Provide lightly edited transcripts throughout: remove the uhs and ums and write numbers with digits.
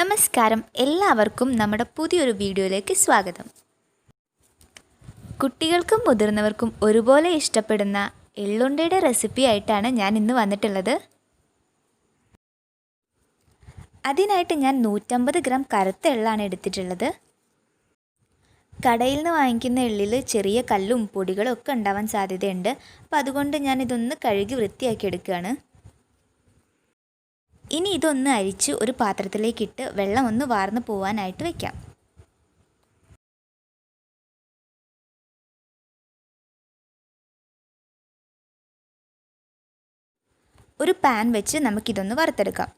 നമസ്കാരം, എല്ലാവർക്കും നമ്മുടെ പുതിയൊരു വീഡിയോയിലേക്ക് സ്വാഗതം. കുട്ടികൾക്കും മുതിർന്നവർക്കും ഒരുപോലെ ഇഷ്ടപ്പെടുന്ന എള്ളുണ്ടയുടെ റെസിപ്പി ആയിട്ടാണ് ഞാൻ ഇന്ന് വന്നിട്ടുള്ളത്. അതിനായിട്ട് ഞാൻ 150 ഗ്രാം കറുത്ത എള്ളാണ് എടുത്തിട്ടുള്ളത്. കടയിൽ നിന്ന് വാങ്ങിക്കുന്ന എള്ളിൽ ചെറിയ കല്ലും പൊടികളും ഒക്കെ ഉണ്ടാവാൻ സാധ്യതയുണ്ട്. അപ്പോൾ അതുകൊണ്ട് ഞാൻ ഇതൊന്ന് കഴുകി വൃത്തിയാക്കി എടുക്കുകയാണ്. ഇനി ഇതൊന്ന് അരിച്ച് ഒരു പാത്രത്തിലേക്കിട്ട് വെള്ളം ഒന്ന് വാർന്നു പോവാനായിട്ട് വെക്കാം. ഒരു പാൻ വെച്ച് നമുക്കിതൊന്ന് വറുത്തെടുക്കാം.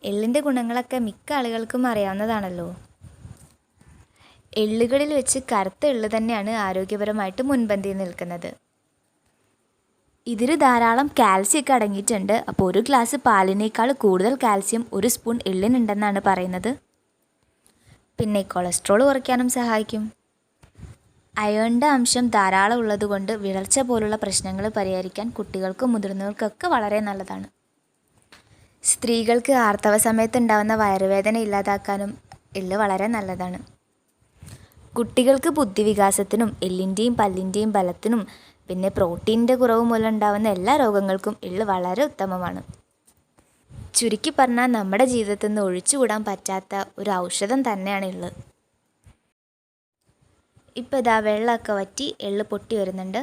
എള്ളിൻ്റെ ഗുണങ്ങളൊക്കെ മിക്ക ആളുകൾക്കും അറിയാവുന്നതാണല്ലോ. എള്ളുകളിൽ വെച്ച് കറുത്ത എള്ള് തന്നെയാണ് ആരോഗ്യപരമായിട്ട് മുൻപന്തിയിൽ നിൽക്കുന്നത്. ഇതിൽ ധാരാളം കാൽസ്യമൊക്കെ അടങ്ങിയിട്ടുണ്ട്. അപ്പോൾ ഒരു ഗ്ലാസ് പാലിനേക്കാൾ കൂടുതൽ കാൽസ്യം ഒരു സ്പൂൺ എള്ളിനുണ്ടെന്നാണ് പറയുന്നത്. പിന്നെ കൊളസ്ട്രോൾ കുറയ്ക്കാനും സഹായിക്കും. അയണിൻ്റെ അംശം ധാരാളം ഉള്ളതുകൊണ്ട് വിളർച്ച പോലുള്ള പ്രശ്നങ്ങൾ പരിഹരിക്കാൻ കുട്ടികൾക്കും മുതിർന്നവർക്കൊക്കെ വളരെ നല്ലതാണ്. സ്ത്രീകൾക്ക് ആർത്തവ സമയത്ത് ഉണ്ടാകുന്ന വയറുവേദന ഇല്ലാതാക്കാനും എള്ള് വളരെ നല്ലതാണ്. കുട്ടികൾക്ക് ബുദ്ധിവികാസത്തിനും എല്ലിൻ്റെയും പല്ലിൻ്റെയും ബലത്തിനും പിന്നെ പ്രോട്ടീനിൻ്റെ കുറവ് മൂലം ഉണ്ടാകുന്ന എല്ലാ രോഗങ്ങൾക്കും എള്ള് വളരെ ഉത്തമമാണ്. ചുരുക്കി പറഞ്ഞാൽ നമ്മുടെ ജീവിതത്തിൽ നിന്ന് ഒഴിച്ചുകൂടാൻ പറ്റാത്ത ഒരു ഔഷധം തന്നെയാണ് എള്ള്. ഇപ്പോൾ ഇതാ വെള്ളമൊക്കെ വറ്റി എള്ള് പൊട്ടി വരുന്നുണ്ട്.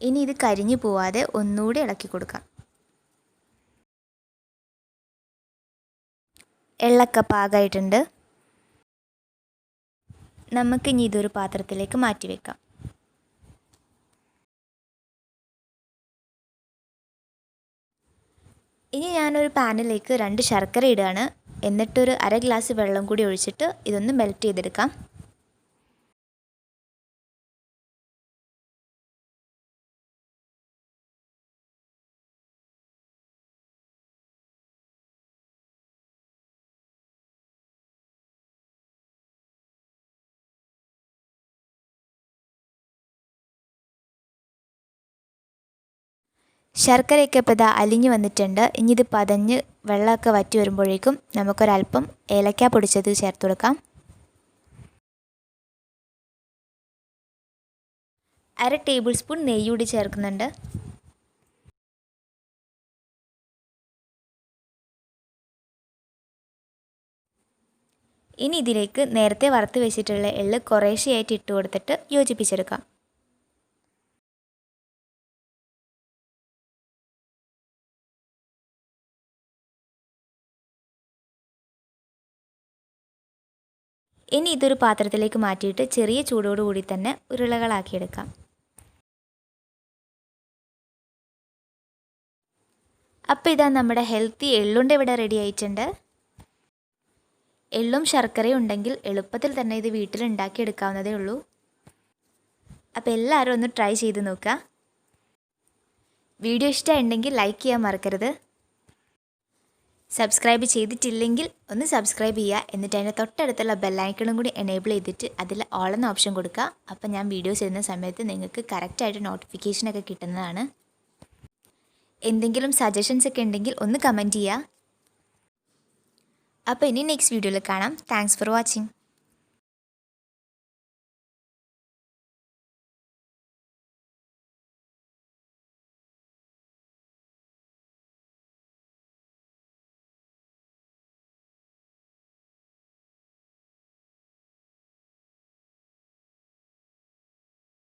ഇനി ഇത് കരിഞ്ഞു പോവാതെ ഒന്നുകൂടി ഇളക്കി കൊടുക്കാം. എള്ളൊക്കെ പാകമായിട്ടുണ്ട്. നമുക്കിനി ഇതൊരു പാത്രത്തിലേക്ക് മാറ്റി വെക്കാം. ഇനി ഞാനൊരു പാനിലേക്ക് 2 ശർക്കര ഇടുകയാണ്. എന്നിട്ടൊരു അര ഗ്ലാസ് വെള്ളം കൂടി ഒഴിച്ചിട്ട് ഇതൊന്ന് മെൽറ്റ് ചെയ്തെടുക്കാം. ശർക്കരയൊക്കെ ഇപ്പോൾ ഇതാ അലിഞ്ഞു വന്നിട്ടുണ്ട്. ഇനി ഇത് പതഞ്ഞ് വെള്ളമൊക്കെ വറ്റി വരുമ്പോഴേക്കും നമുക്കൊരല്പം ഏലക്ക പൊടിച്ചത് ചേർത്ത് കൊടുക്കാം. 1/2 ടേബിൾ സ്പൂൺ നെയ്യ് കൂടി ചേർക്കുന്നുണ്ട്. ഇനി ഇതിലേക്ക് നേരത്തെ വറുത്ത് വെച്ചിട്ടുള്ള എള്ള് കുറേശ്ശെയായിട്ട് ഇട്ട് കൊടുത്തിട്ട് യോജിപ്പിച്ചെടുക്കാം. ഇനി ഇതൊരു പാത്രത്തിലേക്ക് മാറ്റിയിട്ട് ചെറിയ ചൂടോടുകൂടി തന്നെ ഉരുളകളാക്കിയെടുക്കാം. അപ്പോൾ ഇതാ നമ്മുടെ ഹെൽത്തി എള്ളുണ്ട ഇവിടെ റെഡി ആയിട്ടുണ്ട്. എള്ളും ശർക്കരയും ഉണ്ടെങ്കിൽ എളുപ്പത്തിൽ തന്നെ ഇത് വീട്ടിൽ ഉണ്ടാക്കിയെടുക്കാവുന്നതേ ഉള്ളൂ. അപ്പോൾ എല്ലാവരും ഒന്ന് ട്രൈ ചെയ്ത് നോക്കുക. വീഡിയോ ഇഷ്ടമുണ്ടെങ്കിൽ ലൈക്ക് ചെയ്യാൻ മറക്കരുത്. സബ്സ്ക്രൈബ് ചെയ്തിട്ടില്ലെങ്കിൽ ഒന്ന് സബ്സ്ക്രൈബ് ചെയ്യുക. എന്നിട്ട് അതിൻ്റെ തൊട്ടടുത്തുള്ള ബെല്ലൈക്കണും കൂടി എനേബിൾ ചെയ്തിട്ട് അതിൽ ഓൾ എന്ന ഓപ്ഷൻ കൊടുക്കുക. അപ്പോൾ ഞാൻ വീഡിയോസ് ചെയ്യുന്ന സമയത്ത് നിങ്ങൾക്ക് കറക്റ്റായിട്ട് നോട്ടിഫിക്കേഷനൊക്കെ കിട്ടുന്നതാണ്. എന്തെങ്കിലും സജഷൻസ് ഒക്കെ ഉണ്ടെങ്കിൽ ഒന്ന് കമൻറ്റ് ചെയ്യുക. അപ്പോൾ ഇനി നെക്സ്റ്റ് വീഡിയോയിൽ കാണാം. Thanks for watching.